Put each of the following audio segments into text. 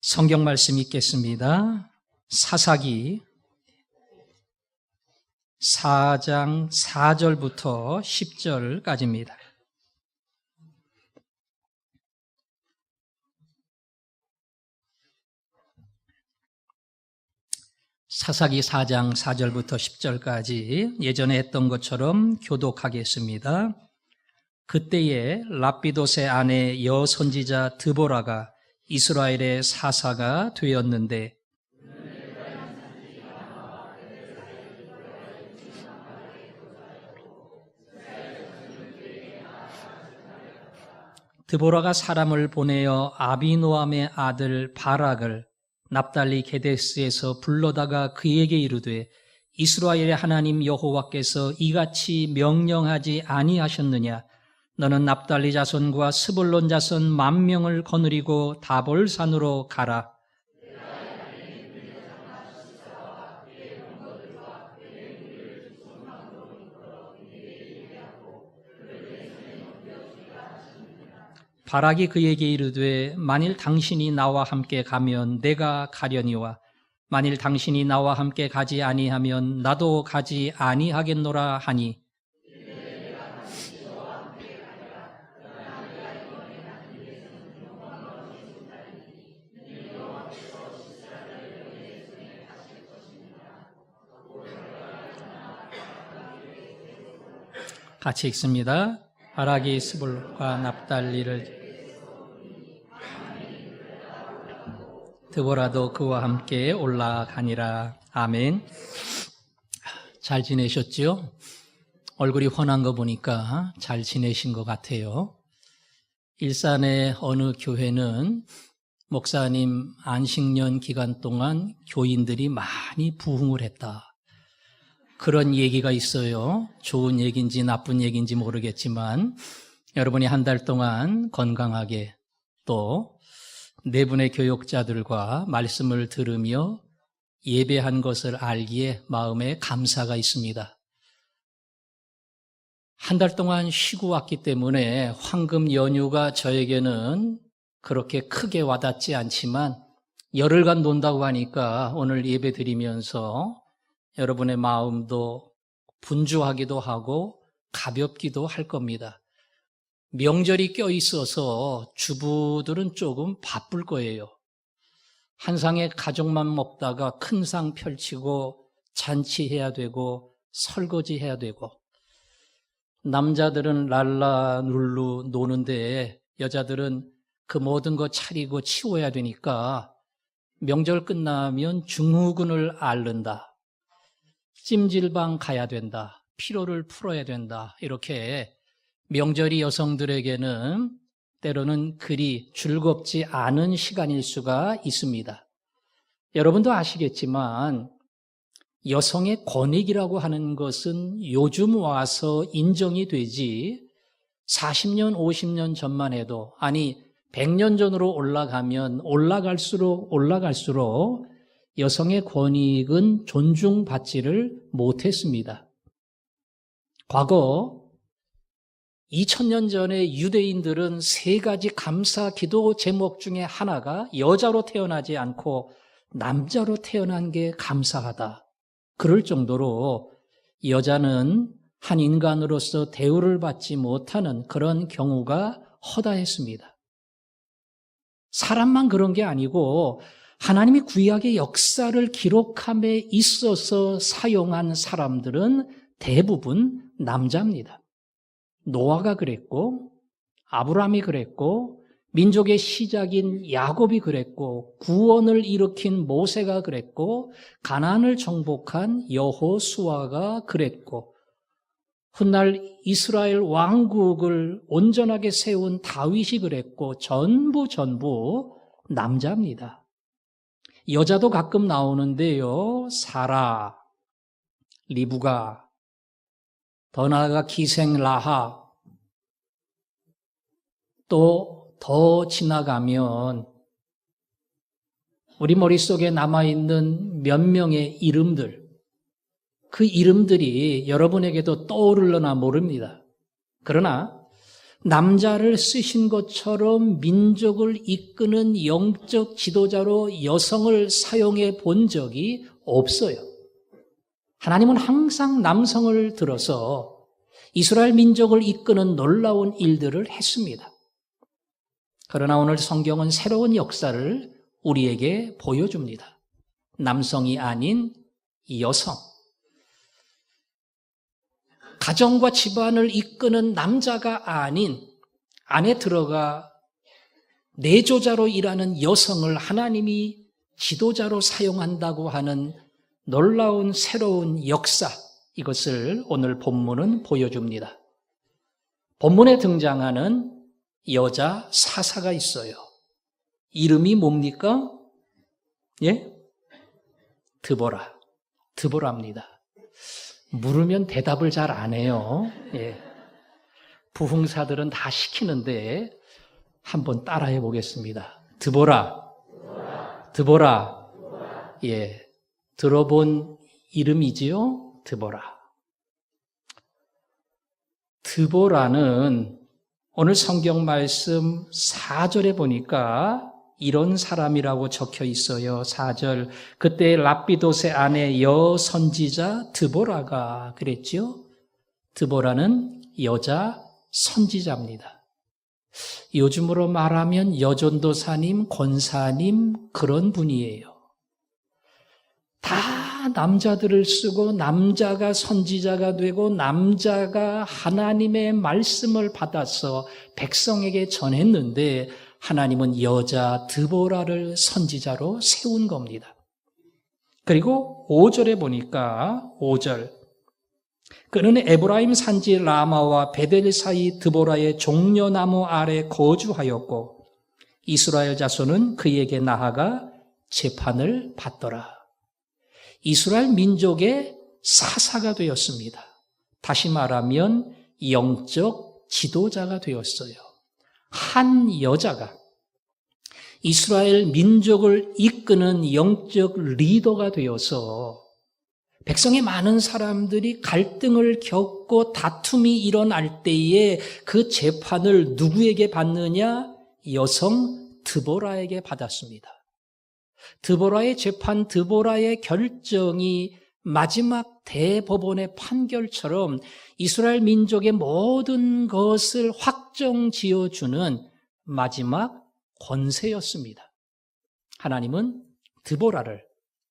성경 말씀 읽겠습니다. 사사기 4장 4절부터 10절까지입니다. 사사기 4장 4절부터 10절까지 예전에 했던 것처럼 교독하겠습니다. 그때에 랍비돗의 아내 여선지자 드보라가 이스라엘의 사사가 되었는데 드보라가 사람을 보내어 아비노함의 아들 바락을 납달리 게데스에서 불러다가 그에게 이르되 이스라엘의 하나님 여호와께서 이같이 명령하지 아니하셨느냐? 너는 납달리 자손과 스불론 자손 10,000명을 거느리고 다볼산으로 가라. 바락이 그에게 이르되 만일 당신이 나와 함께 가면 내가 가려니와 만일 당신이 나와 함께 가지 아니하면 나도 가지 아니하겠노라 하니 같이 읽습니다. 바락이 스불과 납달리를 드보라도 그와 함께 올라가니라. 아멘. 잘 지내셨죠? 얼굴이 환한 거 보니까 잘 지내신 것 같아요. 일산의 어느 교회는 목사님 안식년 기간 동안 교인들이 많이 부흥을 했다. 그런 얘기가 있어요. 좋은 얘기인지 나쁜 얘기인지 모르겠지만 여러분이 한 달 동안 건강하게 또 네 분의 교육자들과 말씀을 들으며 예배한 것을 알기에 마음에 감사가 있습니다. 한 달 동안 쉬고 왔기 때문에 황금 연휴가 저에게는 그렇게 크게 와닿지 않지만 열흘간 논다고 하니까 오늘 예배 드리면서 여러분의 마음도 분주하기도 하고 가볍기도 할 겁니다. 명절이 껴있어서 주부들은 조금 바쁠 거예요. 한 상에 가족만 먹다가 큰 상 펼치고 잔치해야 되고 설거지해야 되고 남자들은 랄라룰루 노는데 여자들은 그 모든 거 차리고 치워야 되니까 명절 끝나면 증후군을 앓는다. 찜질방 가야 된다. 피로를 풀어야 된다. 이렇게 명절이 여성들에게는 때로는 그리 즐겁지 않은 시간일 수가 있습니다. 여러분도 아시겠지만 여성의 권익이라고 하는 것은 요즘 와서 인정이 되지 40년, 50년 전만 해도 아니 100년 전으로 올라가면 올라갈수록 여성의 권익은 존중받지를 못했습니다. 과거 2000년 전에 유대인들은 3가지 감사 기도 제목 중에 하나가 여자로 태어나지 않고 남자로 태어난 게 감사하다. 그럴 정도로 여자는 한 인간으로서 대우를 받지 못하는 그런 경우가 허다했습니다. 사람만 그런 게 아니고 하나님이 구약의 역사를 기록함에 있어서 사용한 사람들은 대부분 남자입니다. 노아가 그랬고 아브라함이 그랬고 민족의 시작인 야곱이 그랬고 구원을 일으킨 모세가 그랬고 가나안을 정복한 여호수아가 그랬고 훗날 이스라엘 왕국을 온전하게 세운 다윗이 그랬고 전부 남자입니다. 여자도 가끔 나오는데요. 사라, 리브가, 더 나아가 기생 라하, 또 더 지나가면 우리 머릿속에 남아있는 몇 명의 이름들, 그 이름들이 여러분에게도 떠오르려나 모릅니다. 그러나 남자를 쓰신 것처럼 민족을 이끄는 영적 지도자로 여성을 사용해 본 적이 없어요. 하나님은 항상 남성을 들어서 이스라엘 민족을 이끄는 놀라운 일들을 했습니다. 그러나 오늘 성경은 새로운 역사를 우리에게 보여줍니다. 남성이 아닌 여성. 가정과 집안을 이끄는 남자가 아닌 안에 들어가 내조자로 일하는 여성을 하나님이 지도자로 사용한다고 하는 놀라운 새로운 역사, 이것을 오늘 본문은 보여줍니다. 본문에 등장하는 여자 사사가 있어요. 이름이 뭡니까? 예? 드보라입니다. 물으면 대답을 잘 안 해요. 예. 부흥사들은 다 시키는데 한번 따라해 보겠습니다. 드보라. 예. 들어본 이름이지요? 드보라. 드보라는 오늘 성경 말씀 4절에 보니까 이런 사람이라고 적혀 있어요. 4절. 그때 랍비돗의 아내 여선지자 드보라가 그랬죠. 드보라는 여자 선지자입니다. 요즘으로 말하면 여전도사님, 권사님 그런 분이에요. 다 남자들을 쓰고 남자가 선지자가 되고 남자가 하나님의 말씀을 받아서 백성에게 전했는데 하나님은 여자 드보라를 선지자로 세운 겁니다. 그리고 5절에 보니까 5절. 그는 에브라임 산지 라마와 베델 사이 드보라의 종려나무 아래 거주하였고 이스라엘 자손은 그에게 나아가 재판을 받더라. 이스라엘 민족의 사사가 되었습니다. 다시 말하면 영적 지도자가 되었어요. 한 여자가 이스라엘 민족을 이끄는 영적 리더가 되어서 백성의 많은 사람들이 갈등을 겪고 다툼이 일어날 때에 그 재판을 누구에게 받느냐? 여성 드보라에게 받았습니다. 드보라의 재판, 드보라의 결정이 마지막 대법원의 판결처럼 이스라엘 민족의 모든 것을 확정 지어주는 마지막 권세였습니다. 하나님은 드보라를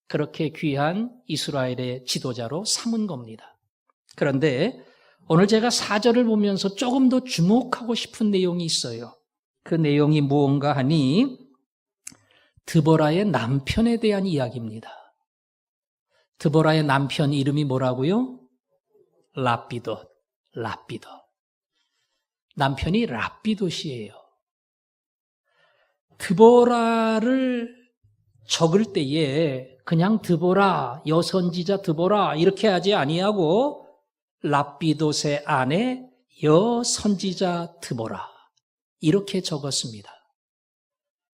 그렇게 귀한 이스라엘의 지도자로 삼은 겁니다. 그런데 오늘 제가 4절을 보면서 조금 더 주목하고 싶은 내용이 있어요. 그 내용이 무언가 하니 드보라의 남편에 대한 이야기입니다. 드보라의 남편 이름이 뭐라고요? 랍비돗. 남편이 랍비돗이에요. 드보라를 적을 때에 그냥 드보라, 여선지자 드보라 이렇게 하지 아니하고 랍비돗의 아내 여선지자 드보라 이렇게 적었습니다.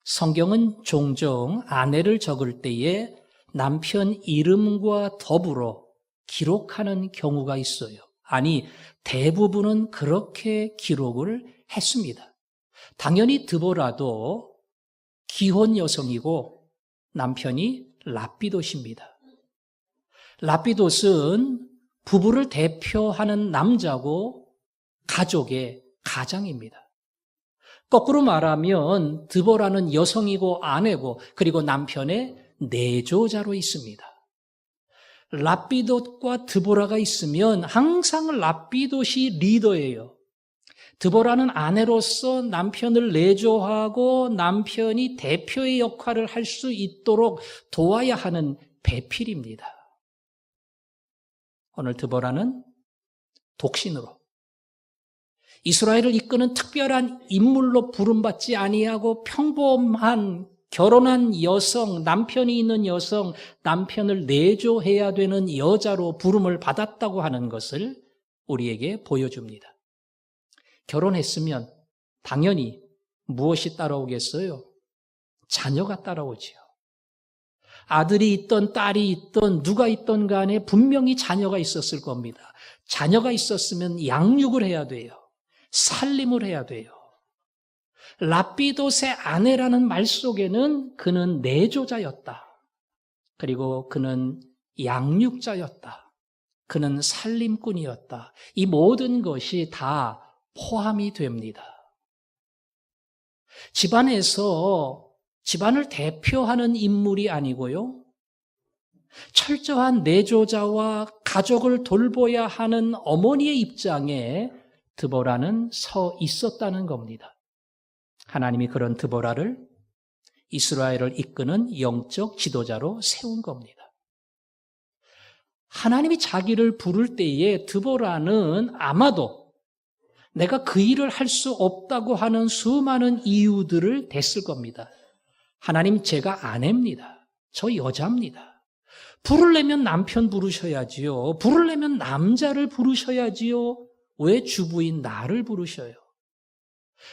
성경은 종종 아내를 적을 때에 남편 이름과 더불어 기록하는 경우가 있어요. 아니, 대부분은 그렇게 기록을 했습니다. 당연히 드보라도 기혼 여성이고 남편이 랍비돗입니다. 랍비돗은 부부를 대표하는 남자고 가족의 가장입니다. 거꾸로 말하면 드보라는 여성이고 아내고 그리고 남편의 내조자로 있습니다. 랍비돗과 드보라가 있으면 항상 랍비돗이 리더예요. 드보라는 아내로서 남편을 내조하고 남편이 대표의 역할을 할 수 있도록 도와야 하는 배필입니다. 오늘 드보라는 독신으로 이스라엘을 이끄는 특별한 인물로 부름받지 아니하고 평범한 결혼한 여성, 남편이 있는 여성, 남편을 내조해야 되는 여자로 부름을 받았다고 하는 것을 우리에게 보여줍니다. 결혼했으면 당연히 무엇이 따라오겠어요? 자녀가 따라오지요. 아들이 있던 딸이 있던 누가 있던 간에 분명히 자녀가 있었을 겁니다. 자녀가 있었으면 양육을 해야 돼요. 살림을 해야 돼요. 라피도스의 아내라는 말 속에는 그는 내조자였다. 그리고 그는 양육자였다. 그는 살림꾼이었다. 이 모든 것이 다 포함이 됩니다. 집안에서 집안을 대표하는 인물이 아니고요. 철저한 내조자와 가족을 돌보아야 하는 어머니의 입장에 드보라는 서 있었다는 겁니다. 하나님이 그런 드보라를 이스라엘을 이끄는 영적 지도자로 세운 겁니다. 하나님이 자기를 부를 때에 드보라는 아마도 내가 그 일을 할 수 없다고 하는 수많은 이유들을 댔을 겁니다. 하나님, 제가 아내입니다. 저 여자입니다. 부르려면 남편 부르셔야지요. 부르려면 남자를 부르셔야지요. 왜 주부인 나를 부르셔요?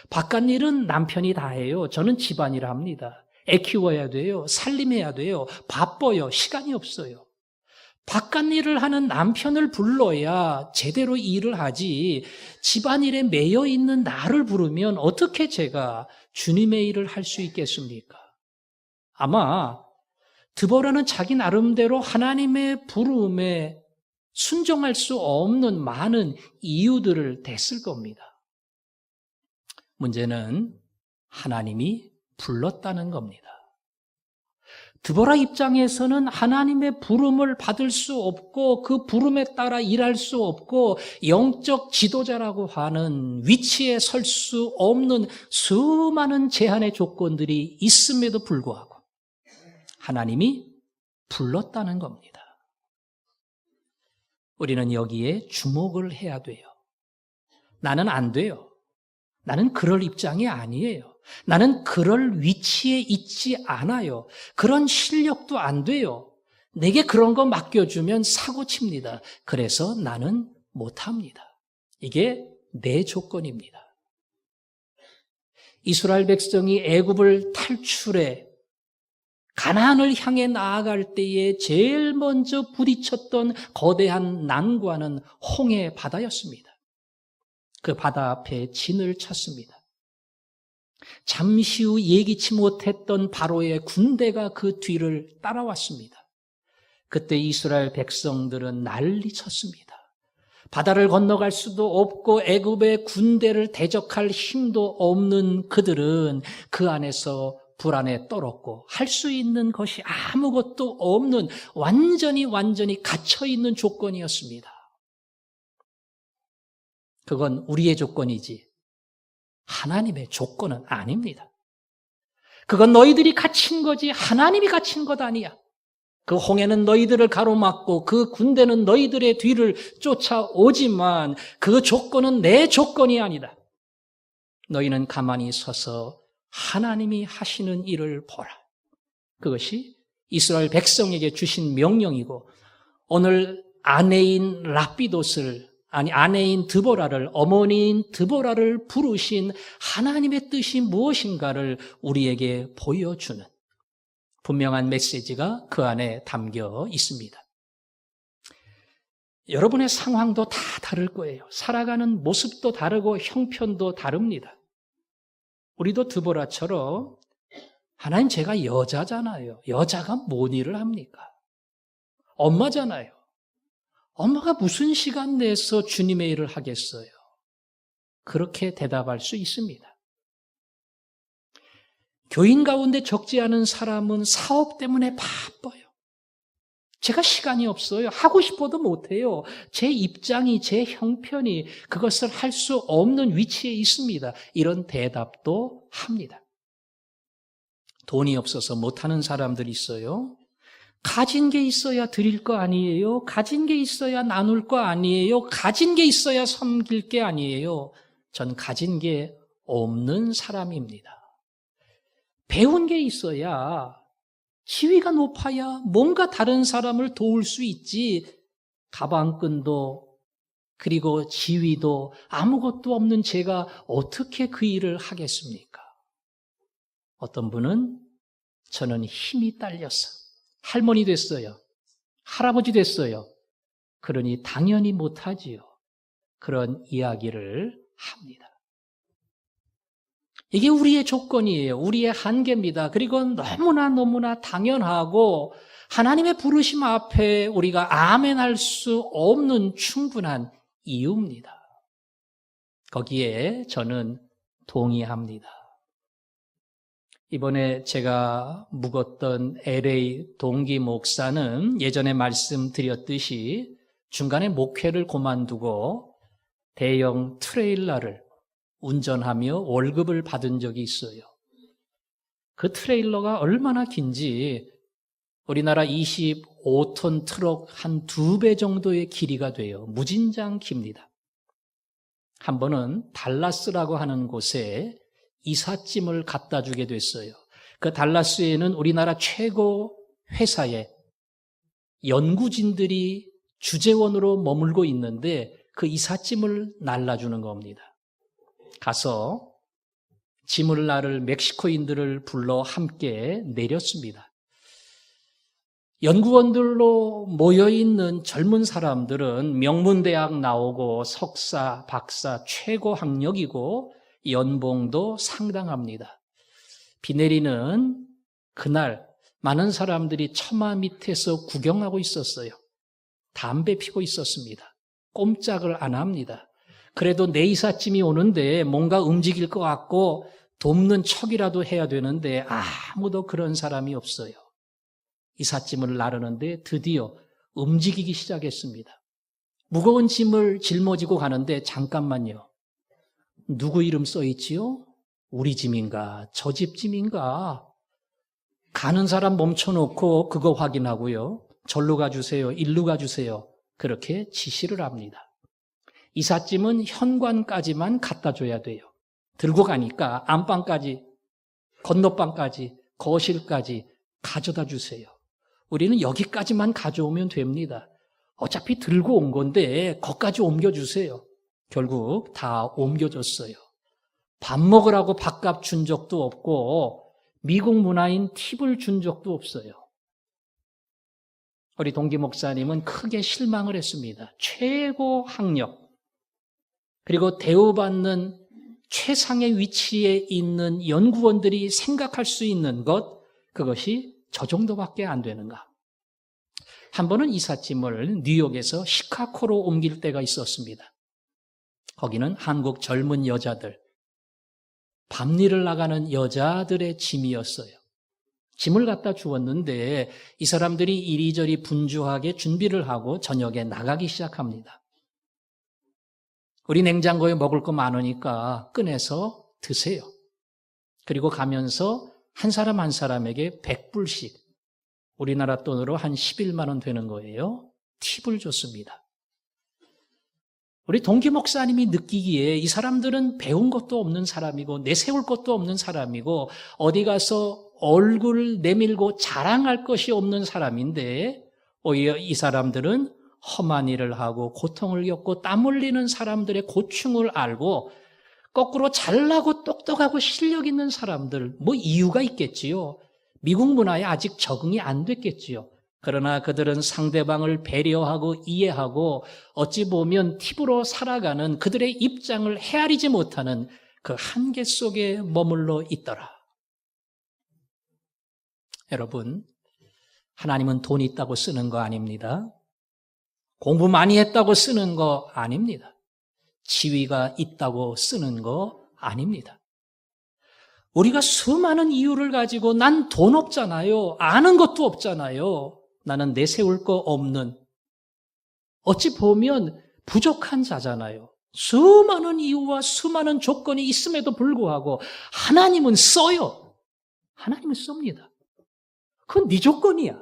바깥 일은 남편이 다 해요. 저는 집안일 합니다. 애 키워야 돼요. 살림해야 돼요. 바빠요. 시간이 없어요. 바깥 일을 하는 남편을 불러야 제대로 일을 하지, 집안일에 매여 있는 나를 부르면 어떻게 제가 주님의 일을 할 수 있겠습니까? 아마 드보라는 자기 나름대로 하나님의 부름에 순종할 수 없는 많은 이유들을 댔을 겁니다. 문제는 하나님이 불렀다는 겁니다. 드보라 입장에서는 하나님의 부름을 받을 수 없고 그 부름에 따라 일할 수 없고 영적 지도자라고 하는 위치에 설 수 없는 수많은 제한의 조건들이 있음에도 불구하고 하나님이 불렀다는 겁니다. 우리는 여기에 주목을 해야 돼요. 나는 안 돼요. 나는 그럴 입장이 아니에요. 나는 그럴 위치에 있지 않아요. 그런 실력도 안 돼요. 내게 그런 거 맡겨주면 사고칩니다. 그래서 나는 못합니다. 이게 내 조건입니다. 이스라엘 백성이 애굽을 탈출해 가나안을 향해 나아갈 때에 제일 먼저 부딪혔던 거대한 난관은 홍해 바다였습니다. 그 바다 앞에 진을 쳤습니다. 잠시 후 예기치 못했던 바로의 군대가 그 뒤를 따라왔습니다. 그때 이스라엘 백성들은 난리쳤습니다. 바다를 건너갈 수도 없고 애굽의 군대를 대적할 힘도 없는 그들은 그 안에서 불안에 떨었고 할 수 있는 것이 아무것도 없는 완전히 갇혀있는 조건이었습니다. 그건 우리의 조건이지 하나님의 조건은 아닙니다. 그건 너희들이 갇힌 거지 하나님이 갇힌 것 아니야. 그 홍해는 너희들을 가로막고 그 군대는 너희들의 뒤를 쫓아오지만 그 조건은 내 조건이 아니다. 너희는 가만히 서서 하나님이 하시는 일을 보라. 그것이 이스라엘 백성에게 주신 명령이고 오늘 아내인 드보라를, 어머니인 드보라를 부르신 하나님의 뜻이 무엇인가를 우리에게 보여주는 분명한 메시지가 그 안에 담겨 있습니다. 여러분의 상황도 다 다를 거예요. 살아가는 모습도 다르고 형편도 다릅니다. 우리도 드보라처럼 하나님, 제가 여자잖아요. 여자가 뭔 일을 합니까? 엄마잖아요. 엄마가 무슨 시간 내서 주님의 일을 하겠어요? 그렇게 대답할 수 있습니다. 교인 가운데 적지 않은 사람은 사업 때문에 바빠요. 제가 시간이 없어요. 하고 싶어도 못해요. 제 입장이, 제 형편이 그것을 할 수 없는 위치에 있습니다. 이런 대답도 합니다. 돈이 없어서 못하는 사람들이 있어요. 가진 게 있어야 드릴 거 아니에요. 가진 게 있어야 나눌 거 아니에요. 가진 게 있어야 섬길 게 아니에요. 전 가진 게 없는 사람입니다. 배운 게 있어야, 지위가 높아야 뭔가 다른 사람을 도울 수 있지, 가방끈도 그리고 지위도 아무것도 없는 제가 어떻게 그 일을 하겠습니까? 어떤 분은 저는 힘이 딸려서 할머니 됐어요. 할아버지 됐어요. 그러니 당연히 못하지요. 그런 이야기를 합니다. 이게 우리의 조건이에요. 우리의 한계입니다. 그리고 너무나 당연하고 하나님의 부르심 앞에 우리가 아멘할 수 없는 충분한 이유입니다. 거기에 저는 동의합니다. 이번에 제가 묵었던 LA 동기 목사는 예전에 말씀드렸듯이 중간에 목회를 그만두고 대형 트레일러를 운전하며 월급을 받은 적이 있어요. 그 트레일러가 얼마나 긴지 우리나라 25톤 트럭 한 2배 정도의 길이가 돼요. 무진장 깁니다. 한 번은 달라스라고 하는 곳에 이삿짐을 갖다 주게 됐어요. 그 달라스에는 우리나라 최고 회사의 연구진들이 주재원으로 머물고 있는데 그 이삿짐을 날라주는 겁니다. 가서 짐을 나를 멕시코인들을 불러 함께 내렸습니다. 연구원들로 모여있는 젊은 사람들은 명문대학 나오고 석사, 박사, 최고 학력이고 연봉도 상당합니다. 비 내리는 그날 많은 사람들이 처마 밑에서 구경하고 있었어요. 담배 피고 있었습니다. 꼼짝을 안 합니다. 그래도 내 이삿짐이 오는데 뭔가 움직일 것 같고 돕는 척이라도 해야 되는데 아무도 그런 사람이 없어요. 이삿짐을 나르는데 드디어 움직이기 시작했습니다. 무거운 짐을 짊어지고 가는데 잠깐만요. 누구 이름 써있지요? 우리 짐인가? 저 집 짐인가? 가는 사람 멈춰놓고 그거 확인하고요. 절로 가주세요. 일로 가주세요. 그렇게 지시를 합니다. 이삿짐은 현관까지만 갖다 줘야 돼요. 들고 가니까 안방까지, 건너방까지, 거실까지 가져다 주세요. 우리는 여기까지만 가져오면 됩니다. 어차피 들고 온 건데 거기까지 옮겨주세요. 결국 다 옮겨줬어요. 밥 먹으라고 밥값 준 적도 없고 미국 문화인 팁을 준 적도 없어요. 우리 동기 목사님은 크게 실망을 했습니다. 최고 학력 그리고 대우받는 최상의 위치에 있는 연구원들이 생각할 수 있는 것, 그것이 저 정도밖에 안 되는가. 한 번은 이삿짐을 뉴욕에서 시카고로 옮길 때가 있었습니다. 거기는 한국 젊은 여자들, 밤일을 나가는 여자들의 짐이었어요. 짐을 갖다 주었는데 이 사람들이 이리저리 분주하게 준비를 하고 저녁에 나가기 시작합니다. 우리 냉장고에 먹을 거 많으니까 꺼내서 드세요. 그리고 가면서 한 사람 한 사람에게 100불씩, 우리나라 돈으로 한 11만 원 되는 거예요. 팁을 줬습니다. 우리 동기 목사님이 느끼기에 이 사람들은 배운 것도 없는 사람이고 내세울 것도 없는 사람이고 어디 가서 얼굴을 내밀고 자랑할 것이 없는 사람인데 오히려 이 사람들은 험한 일을 하고 고통을 겪고 땀 흘리는 사람들의 고충을 알고 거꾸로 잘나고 똑똑하고 실력 있는 사람들, 뭐 이유가 있겠지요. 미국 문화에 아직 적응이 안 됐겠지요. 그러나 그들은 상대방을 배려하고 이해하고 어찌 보면 팁으로 살아가는 그들의 입장을 헤아리지 못하는 그 한계 속에 머물러 있더라. 여러분, 하나님은 돈 있다고 쓰는 거 아닙니다. 공부 많이 했다고 쓰는 거 아닙니다. 지위가 있다고 쓰는 거 아닙니다. 우리가 수많은 이유를 가지고 난 돈 없잖아요. 아는 것도 없잖아요. 나는 내세울 거 없는, 어찌 보면 부족한 자잖아요. 수많은 이유와 수많은 조건이 있음에도 불구하고 하나님은 써요. 하나님은 씁니다. 그건 네 조건이야.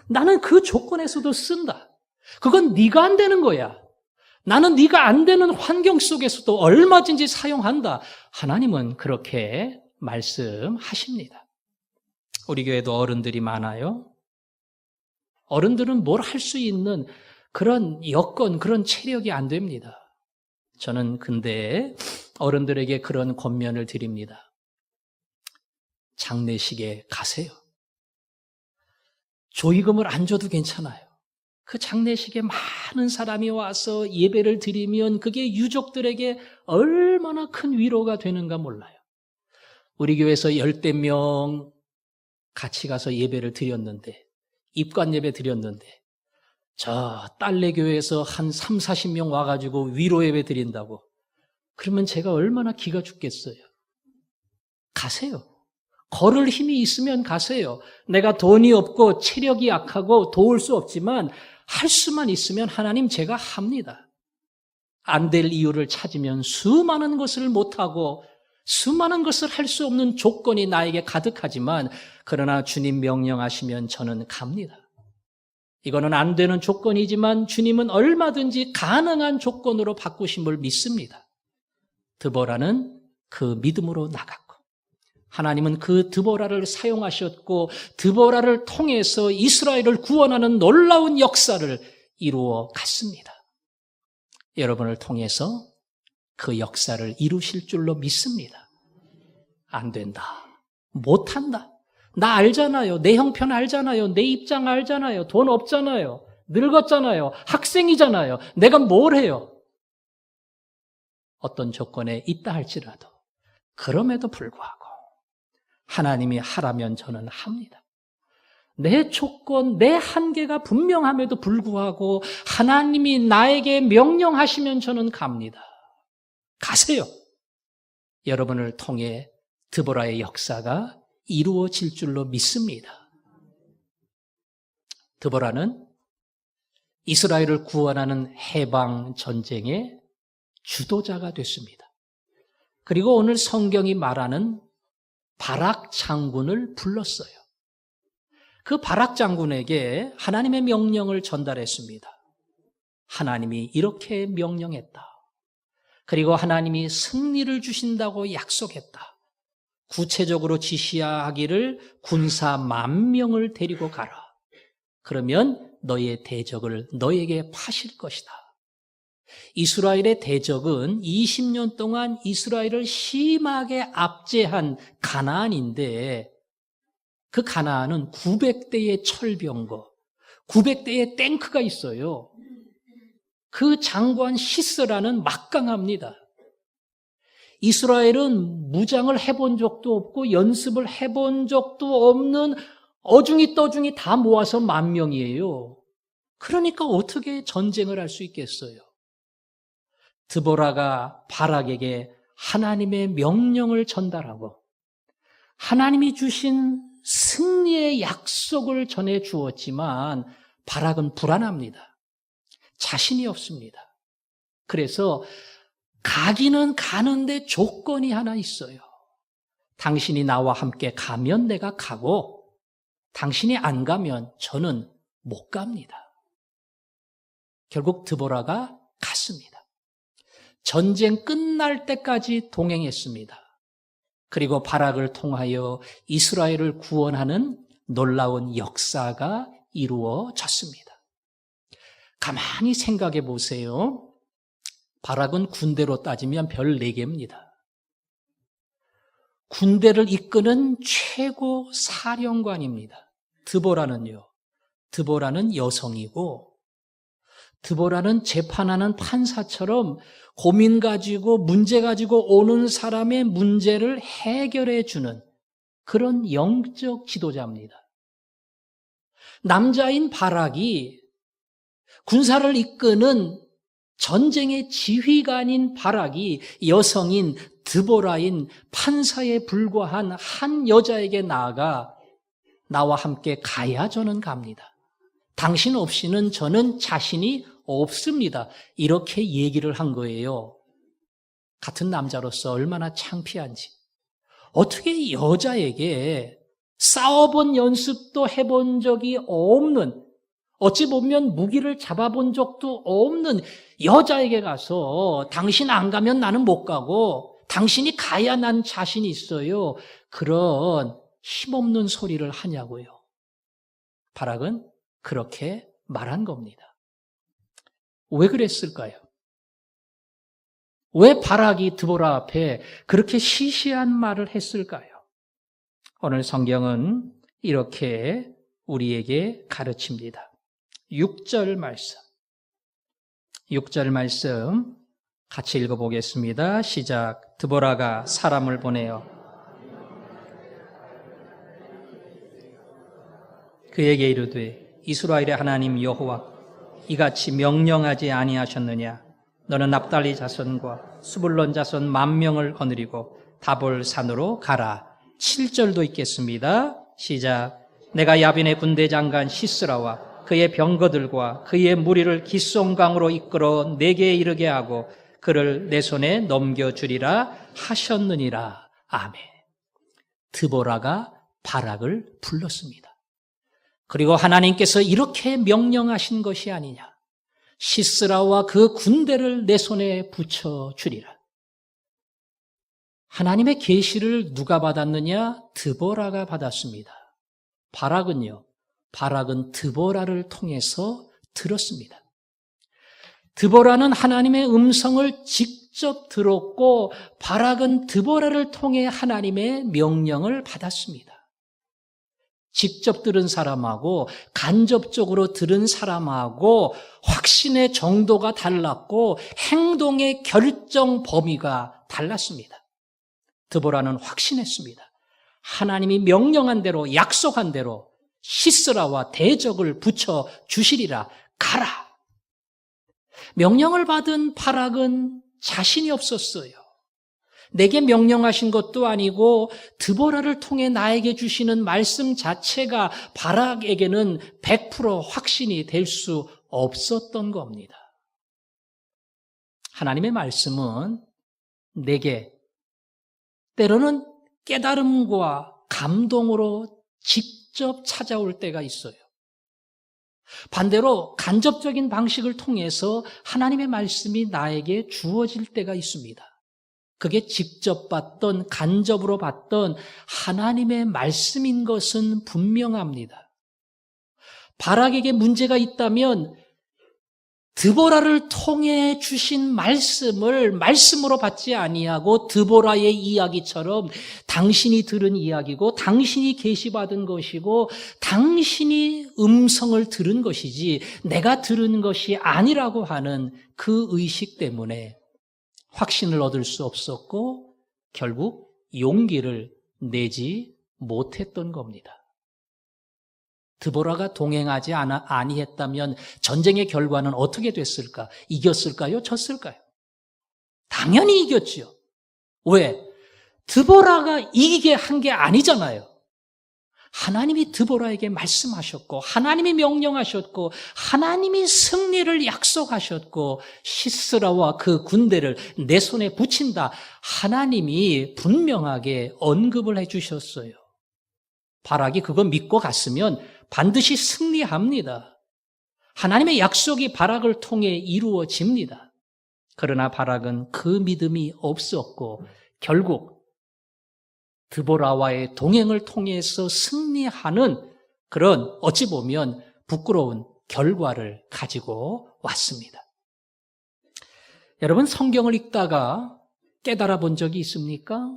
나는 그 조건에서도 쓴다. 그건 네가 안 되는 거야. 나는 네가 안 되는 환경 속에서도 얼마든지 사용한다. 하나님은 그렇게 말씀하십니다. 우리 교회도 어른들이 많아요. 어른들은 뭘 할 수 있는 그런 여건, 그런 체력이 안 됩니다. 저는 근데 어른들에게 그런 권면을 드립니다. 장례식에 가세요. 조의금을 안 줘도 괜찮아요. 그 장례식에 많은 사람이 와서 예배를 드리면 그게 유족들에게 얼마나 큰 위로가 되는가 몰라요. 우리 교회에서 10대 명 같이 가서 예배를 드렸는데, 입관 예배 드렸는데, 저 딸내 교회에서 한 3, 40명 와가지고 위로 예배 드린다고. 그러면 제가 얼마나 기가 죽겠어요. 가세요. 걸을 힘이 있으면 가세요. 내가 돈이 없고 체력이 약하고 도울 수 없지만 할 수만 있으면 하나님 제가 합니다. 안 될 이유를 찾으면 수많은 것을 못하고 수많은 것을 할 수 없는 조건이 나에게 가득하지만 그러나 주님 명령하시면 저는 갑니다. 이거는 안 되는 조건이지만 주님은 얼마든지 가능한 조건으로 바꾸심을 믿습니다. 드보라는 그 믿음으로 나갔고 하나님은 그 드보라를 사용하셨고 드보라를 통해서 이스라엘을 구원하는 놀라운 역사를 이루어 갔습니다. 여러분을 통해서 그 역사를 이루실 줄로 믿습니다. 안 된다. 못한다. 나 알잖아요. 내 형편 알잖아요. 내 입장 알잖아요. 돈 없잖아요. 늙었잖아요. 학생이잖아요. 내가 뭘 해요? 어떤 조건에 있다 할지라도 그럼에도 불구하고 하나님이 하라면 저는 합니다. 내 조건, 내 한계가 분명함에도 불구하고 하나님이 나에게 명령하시면 저는 갑니다. 가세요. 여러분을 통해 드보라의 역사가 이루어질 줄로 믿습니다. 드보라는 이스라엘을 구원하는 해방 전쟁의 주도자가 됐습니다. 그리고 오늘 성경이 말하는 바락 장군을 불렀어요. 그 바락 장군에게 하나님의 명령을 전달했습니다. 하나님이 이렇게 명령했다. 그리고 하나님이 승리를 주신다고 약속했다. 구체적으로 지시하기를 군사 10,000명을 데리고 가라. 그러면 너의 대적을 너에게 파실 것이다. 이스라엘의 대적은 20년 동안 이스라엘을 심하게 압제한 가나안인데 그 가나안은 900대의 철병거, 900대의 탱크가 있어요. 그 장관 시스라는 막강합니다. 이스라엘은 무장을 해본 적도 없고 연습을 해본 적도 없는 어중이 떠중이 다 모아서 10,000명이에요. 그러니까 어떻게 전쟁을 할 수 있겠어요? 드보라가 바락에게 하나님의 명령을 전달하고 하나님이 주신 승리의 약속을 전해 주었지만 바락은 불안합니다. 자신이 없습니다. 그래서 가기는 가는데 조건이 하나 있어요. 당신이 나와 함께 가면 내가 가고 당신이 안 가면 저는 못 갑니다. 결국 드보라가 갔습니다. 전쟁 끝날 때까지 동행했습니다. 그리고 바락을 통하여 이스라엘을 구원하는 놀라운 역사가 이루어졌습니다. 가만히 생각해 보세요. 바락은 군대로 따지면 별 4개입니다. 군대를 이끄는 최고 사령관입니다. 드보라는요. 드보라는 여성이고 드보라는 재판하는 판사처럼 고민 가지고 문제 가지고 오는 사람의 문제를 해결해 주는 그런 영적 지도자입니다. 남자인 바락이 군사를 이끄는 전쟁의 지휘관인 바락이 여성인 드보라인 판사에 불과한 한 여자에게 나아가 나와 함께 가야 저는 갑니다. 당신 없이는 저는 자신이 없습니다. 이렇게 얘기를 한 거예요. 같은 남자로서 얼마나 창피한지. 어떻게 여자에게 싸워본 연습도 해본 적이 없는, 어찌 보면 무기를 잡아본 적도 없는 여자에게 가서 당신 안 가면 나는 못 가고 당신이 가야 난 자신이 있어요. 그런 힘없는 소리를 하냐고요. 바락은 그렇게 말한 겁니다. 왜 그랬을까요? 왜 바락이 드보라 앞에 그렇게 시시한 말을 했을까요? 오늘 성경은 이렇게 우리에게 가르칩니다. 6절 말씀. 6절 말씀 같이 읽어보겠습니다. 시작. 드보라가 사람을 보내어 그에게 이르되 이스라엘의 하나님 여호와 이같이 명령하지 아니하셨느냐? 너는 납달리 자손과 스불론 자손 10,000명을 거느리고 다볼 산으로 가라. 7절도 있겠습니다. 시작. 내가 야빈의 군대 장관 시스라와 그의 병거들과 그의 무리를 기송강으로 이끌어 내게 이르게 하고 그를 내 손에 넘겨주리라 하셨느니라. 아멘. 드보라가 바락을 불렀습니다. 그리고 하나님께서 이렇게 명령하신 것이 아니냐. 시스라와 그 군대를 내 손에 붙여주리라. 하나님의 계시를 누가 받았느냐? 드보라가 받았습니다. 바락은 드보라를 통해서 들었습니다. 드보라는 하나님의 음성을 직접 들었고 바락은 드보라를 통해 하나님의 명령을 받았습니다. 직접 들은 사람하고 간접적으로 들은 사람하고 확신의 정도가 달랐고 행동의 결정 범위가 달랐습니다. 드보라는 확신했습니다. 하나님이 명령한 대로 약속한 대로 시스라와 대적을 붙여 주시리라. 가라. 명령을 받은 바락은 자신이 없었어요. 내게 명령하신 것도 아니고 드보라를 통해 나에게 주시는 말씀 자체가 바락에게는 100% 확신이 될 수 없었던 겁니다. 하나님의 말씀은 내게 때로는 깨달음과 감동으로 직접 찾아올 때가 있어요. 반대로 간접적인 방식을 통해서 하나님의 말씀이 나에게 주어질 때가 있습니다. 그게 직접 받던 간접으로 받던 하나님의 말씀인 것은 분명합니다. 바락에게 문제가 있다면 드보라를 통해 주신 말씀을 말씀으로 받지 아니하고 드보라의 이야기처럼 당신이 들은 이야기고 당신이 계시받은 것이고 당신이 음성을 들은 것이지 내가 들은 것이 아니라고 하는 그 의식 때문에 확신을 얻을 수 없었고 결국 용기를 내지 못했던 겁니다. 드보라가 동행하지 아니했다면 전쟁의 결과는 어떻게 됐을까? 이겼을까요? 졌을까요? 당연히 이겼지요. 왜? 드보라가 이기게 한 게 아니잖아요. 하나님이 드보라에게 말씀하셨고 하나님이 명령하셨고 하나님이 승리를 약속하셨고 시스라와 그 군대를 내 손에 붙인다. 하나님이 분명하게 언급을 해주셨어요. 바락이 그거 믿고 갔으면 반드시 승리합니다. 하나님의 약속이 바락을 통해 이루어집니다. 그러나 바락은 그 믿음이 없었고 결국 드보라와의 동행을 통해서 승리하는 그런 어찌 보면 부끄러운 결과를 가지고 왔습니다. 여러분 성경을 읽다가 깨달아 본 적이 있습니까?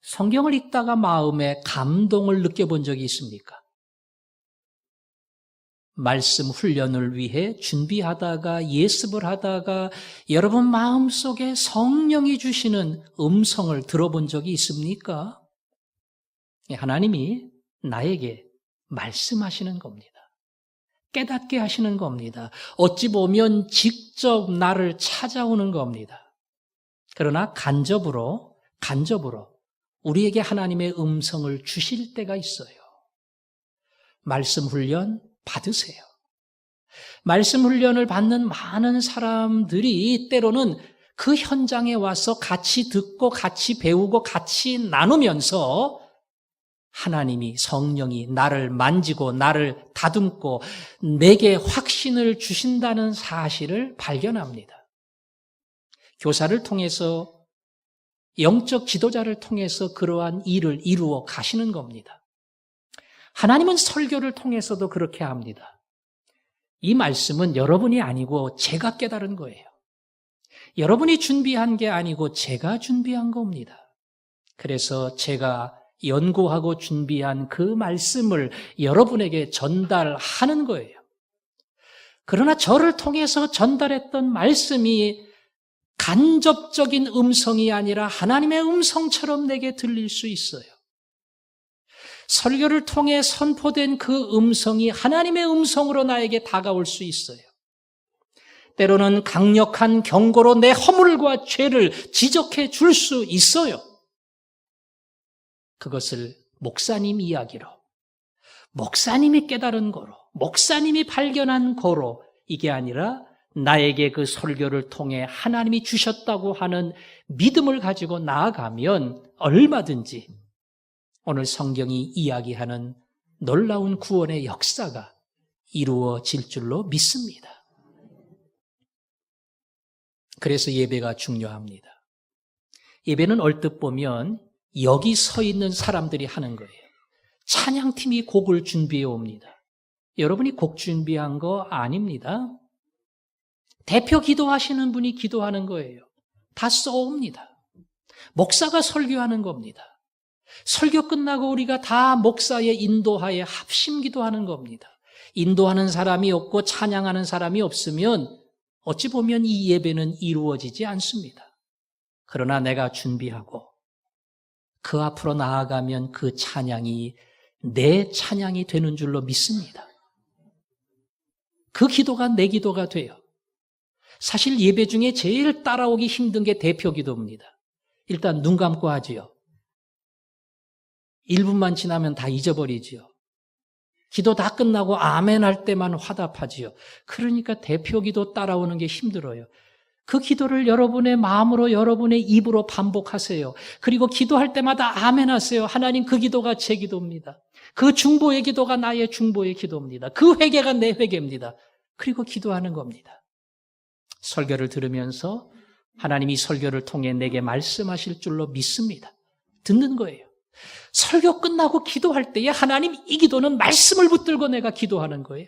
성경을 읽다가 마음에 감동을 느껴본 적이 있습니까? 말씀 훈련을 위해 준비하다가 예습을 하다가 여러분 마음속에 성령이 주시는 음성을 들어본 적이 있습니까? 하나님이 나에게 말씀하시는 겁니다. 깨닫게 하시는 겁니다. 어찌 보면 직접 나를 찾아오는 겁니다. 그러나 간접으로 우리에게 하나님의 음성을 주실 때가 있어요. 말씀 훈련 받으세요. 말씀 훈련을 받는 많은 사람들이 때로는 그 현장에 와서 같이 듣고 같이 배우고 같이 나누면서 하나님이 성령이 나를 만지고 나를 다듬고 내게 확신을 주신다는 사실을 발견합니다. 교사를 통해서 영적 지도자를 통해서 그러한 일을 이루어 가시는 겁니다. 하나님은 설교를 통해서도 그렇게 합니다. 이 말씀은 여러분이 아니고 제가 깨달은 거예요. 여러분이 준비한 게 아니고 제가 준비한 겁니다. 그래서 제가 연구하고 준비한 그 말씀을 여러분에게 전달하는 거예요. 그러나 저를 통해서 전달했던 말씀이 간접적인 음성이 아니라 하나님의 음성처럼 내게 들릴 수 있어요. 설교를 통해 선포된 그 음성이 하나님의 음성으로 나에게 다가올 수 있어요. 때로는 강력한 경고로 내 허물과 죄를 지적해 줄 수 있어요. 그것을 목사님 이야기로, 목사님이 깨달은 거로, 목사님이 발견한 거로, 이게 아니라 나에게 그 설교를 통해 하나님이 주셨다고 하는 믿음을 가지고 나아가면 얼마든지 오늘 성경이 이야기하는 놀라운 구원의 역사가 이루어질 줄로 믿습니다. 그래서 예배가 중요합니다. 예배는 얼뜻 보면 여기 서 있는 사람들이 하는 거예요. 찬양팀이 곡을 준비해 옵니다. 여러분이 곡 준비한 거 아닙니다. 대표 기도하시는 분이 기도하는 거예요. 다 써옵니다. 목사가 설교하는 겁니다. 설교 끝나고 우리가 다 목사의 인도하에 합심 기도하는 겁니다. 인도하는 사람이 없고 찬양하는 사람이 없으면 어찌 보면 이 예배는 이루어지지 않습니다. 그러나 내가 준비하고 그 앞으로 나아가면 그 찬양이 내 찬양이 되는 줄로 믿습니다. 그 기도가 내 기도가 돼요. 사실 예배 중에 제일 따라오기 힘든 게 대표 기도입니다. 일단 눈 감고 하지요. 1분만 지나면 다 잊어버리지요. 기도 다 끝나고 아멘 할 때만 화답하지요. 그러니까 대표 기도 따라오는 게 힘들어요. 그 기도를 여러분의 마음으로 여러분의 입으로 반복하세요. 그리고 기도할 때마다 아멘 하세요. 하나님, 그 기도가 제 기도입니다. 그 중보의 기도가 나의 중보의 기도입니다. 그 회개가 내 회개입니다. 그리고 기도하는 겁니다. 설교를 들으면서 하나님이 설교를 통해 내게 말씀하실 줄로 믿습니다. 듣는 거예요. 설교 끝나고 기도할 때에 하나님, 이 기도는 말씀을 붙들고 내가 기도하는 거예요.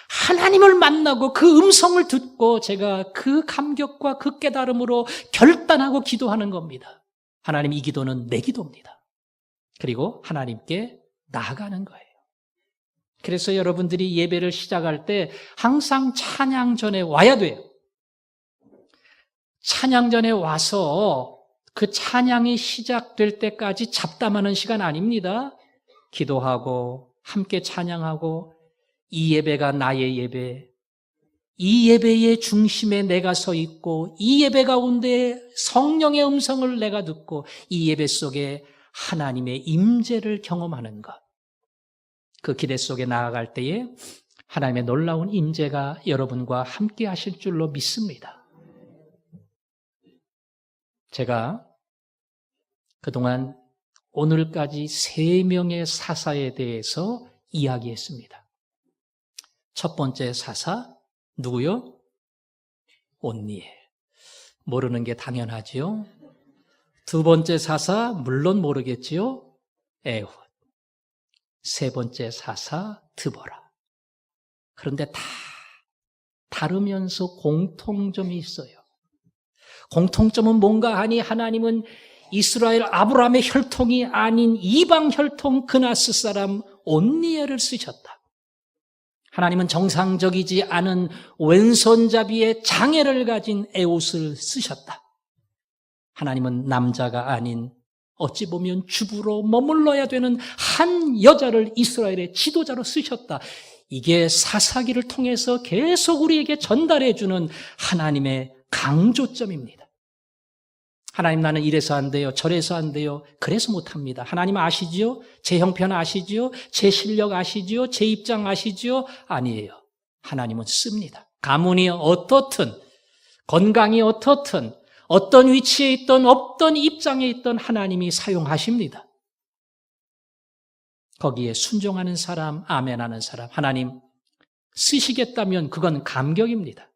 하나님을 만나고 그 음성을 듣고 제가 그 감격과 그 깨달음으로 결단하고 기도하는 겁니다. 하나님, 이 기도는 내 기도입니다. 그리고 하나님께 나아가는 거예요. 그래서 여러분들이 예배를 시작할 때 항상 찬양 전에 와야 돼요. 찬양 전에 와서 그 찬양이 시작될 때까지 잡담하는 시간 아닙니다. 기도하고 함께 찬양하고 이 예배가 나의 예배, 이 예배의 중심에 내가 서 있고 이 예배 가운데 성령의 음성을 내가 듣고 이 예배 속에 하나님의 임재를 경험하는 것. 그 기대 속에 나아갈 때에 하나님의 놀라운 임재가 여러분과 함께 하실 줄로 믿습니다. 제가 그동안 오늘까지 3명의 사사에 대해서 이야기했습니다. 첫 번째 사사, 누구요? 온니엘. 모르는 게 당연하지요. 두 번째 사사, 물론 모르겠지요. 에훗. 세 번째 사사, 드보라. 그런데 다 다르면서 공통점이 있어요. 공통점은 뭔가 하니 하나님은 이스라엘 아브라함의 혈통이 아닌 이방 혈통 그나스 사람 온니엘을 쓰셨다. 하나님은 정상적이지 않은 왼손잡이의 장애를 가진 에웃을 쓰셨다. 하나님은 남자가 아닌 어찌 보면 주부로 머물러야 되는 한 여자를 이스라엘의 지도자로 쓰셨다. 이게 사사기를 통해서 계속 우리에게 전달해주는 하나님의 강조점입니다. 하나님, 나는 이래서 안 돼요. 저래서 안 돼요. 그래서 못합니다. 하나님 아시지요? 제 형편 아시지요? 제 실력 아시지요? 제 입장 아시지요? 아니에요. 하나님은 씁니다. 가문이 어떻든, 건강이 어떻든, 어떤 위치에 있든, 어떤 입장에 있든 하나님이 사용하십니다. 거기에 순종하는 사람, 아멘하는 사람, 하나님 쓰시겠다면 그건 감격입니다.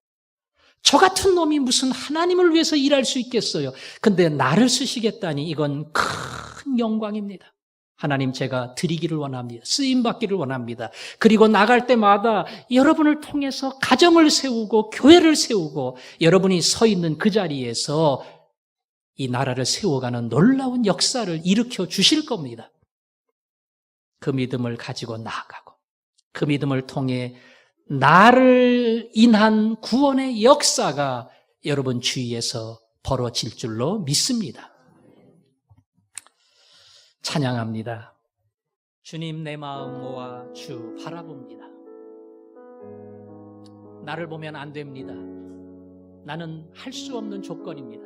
저 같은 놈이 무슨 하나님을 위해서 일할 수 있겠어요. 근데 나를 쓰시겠다니 이건 큰 영광입니다. 하나님, 제가 드리기를 원합니다. 쓰임받기를 원합니다. 그리고 나갈 때마다 여러분을 통해서 가정을 세우고 교회를 세우고 여러분이 서 있는 그 자리에서 이 나라를 세워가는 놀라운 역사를 일으켜 주실 겁니다. 그 믿음을 가지고 나아가고 그 믿음을 통해 나를 인한 구원의 역사가 여러분 주위에서 벌어질 줄로 믿습니다. 찬양합니다. 주님 내 마음 모아 주 바라봅니다. 나를 보면 안 됩니다. 나는 할 수 없는 조건입니다.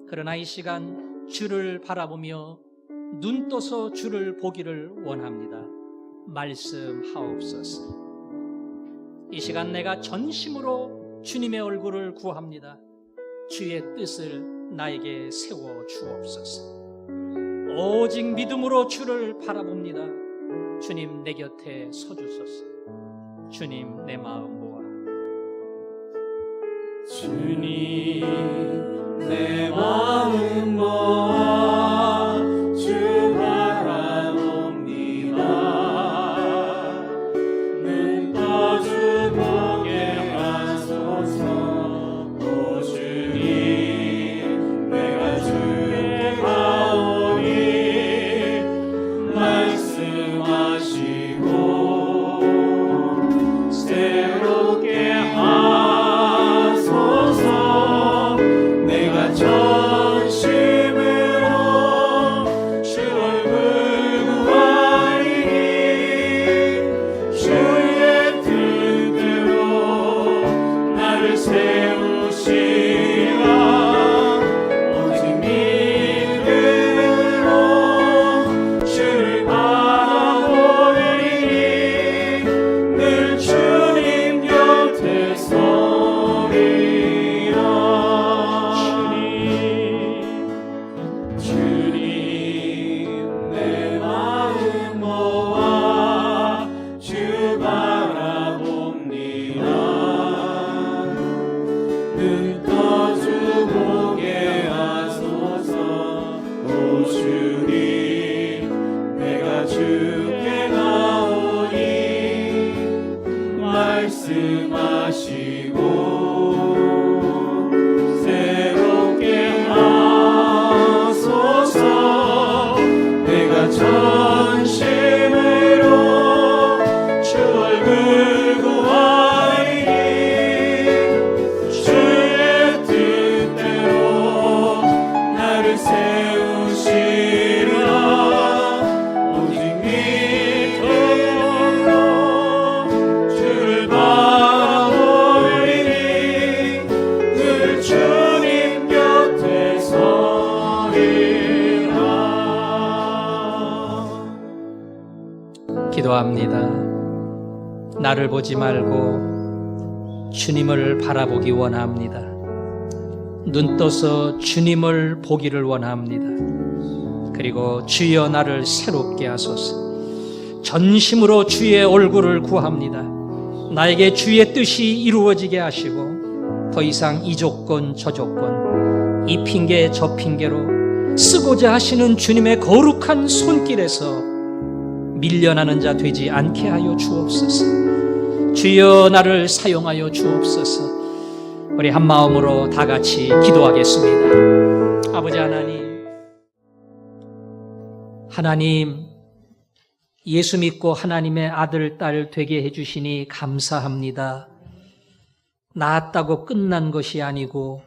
그러나 이 시간 주를 바라보며 눈 떠서 주를 보기를 원합니다. 말씀하옵소서. 이 시간 내가 전심으로 주님의 얼굴을 구합니다. 주의 뜻을 나에게 세워 주옵소서. 오직 믿음으로 주를 바라봅니다. 주님 내 곁에 서주소서. 주님 내 마음 모아. 주님 내 마음 모아 주 바라봅니다. 눈 떠 주 보게 하소서. 오 주님 내가 주께 가오니 말씀하시고 새롭게 하소서. 내가 전심으로 주 얼굴 구하리니 주의 뜻대로 나를 세우시라. 오직 믿음으로 주를 바라보리니 늘 주님 곁에 서리라. 주님 내 마음 모아 주 바라봅니다. 눈 떠 주 보게 하소서. 오 주님 내가 주께 나오니 말씀하시고 새롭게 하소서. 내가 전심으로 주 얼굴 구하리니 주의 뜻대로 나를 세우시라. 오직 믿음으로 주를 바라보리니 늘 주님 곁에 서리라. 기도합니다. 나를 보지 말고 주님을 바라보기 원합니다. 눈 떠서 주님을 보기를 원합니다. 그리고 주여 나를 새롭게 하소서. 전심으로 주의 얼굴을 구합니다. 나에게 주의 뜻이 이루어지게 하시고 더 이상 이 조건 저 조건 이 핑계 저 핑계로 쓰고자 하시는 주님의 거룩한 손길에서 밀려나는 자 되지 않게 하여 주옵소서. 주여 나를 사용하여 주옵소서. 우리 한 마음으로 다 같이 기도하겠습니다. 아버지 하나님, 예수 믿고 하나님의 아들, 딸 되게 해주시니 감사합니다. 낳았다고 끝난 것이 아니고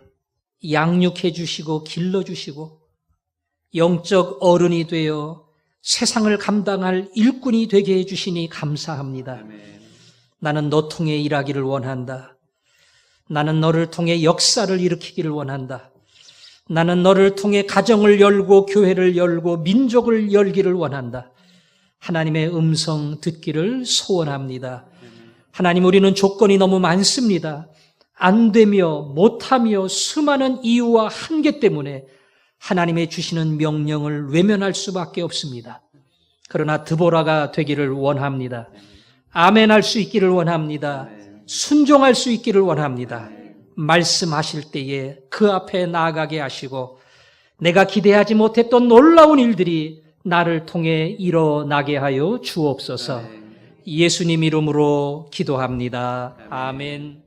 양육해 주시고 길러주시고 영적 어른이 되어 세상을 감당할 일꾼이 되게 해주시니 감사합니다. 나는 너 통해 일하기를 원한다. 나는 너를 통해 역사를 일으키기를 원한다. 나는 너를 통해 가정을 열고 교회를 열고 민족을 열기를 원한다. 하나님의 음성 듣기를 소원합니다. 하나님, 우리는 조건이 너무 많습니다. 안 되며 못하며 수많은 이유와 한계 때문에 하나님의 주시는 명령을 외면할 수밖에 없습니다. 그러나 드보라가 되기를 원합니다. 아멘할 수 있기를 원합니다. 순종할 수 있기를 원합니다. 말씀하실 때에 그 앞에 나아가게 하시고 내가 기대하지 못했던 놀라운 일들이 나를 통해 일어나게 하여 주옵소서. 예수님 이름으로 기도합니다. 아멘.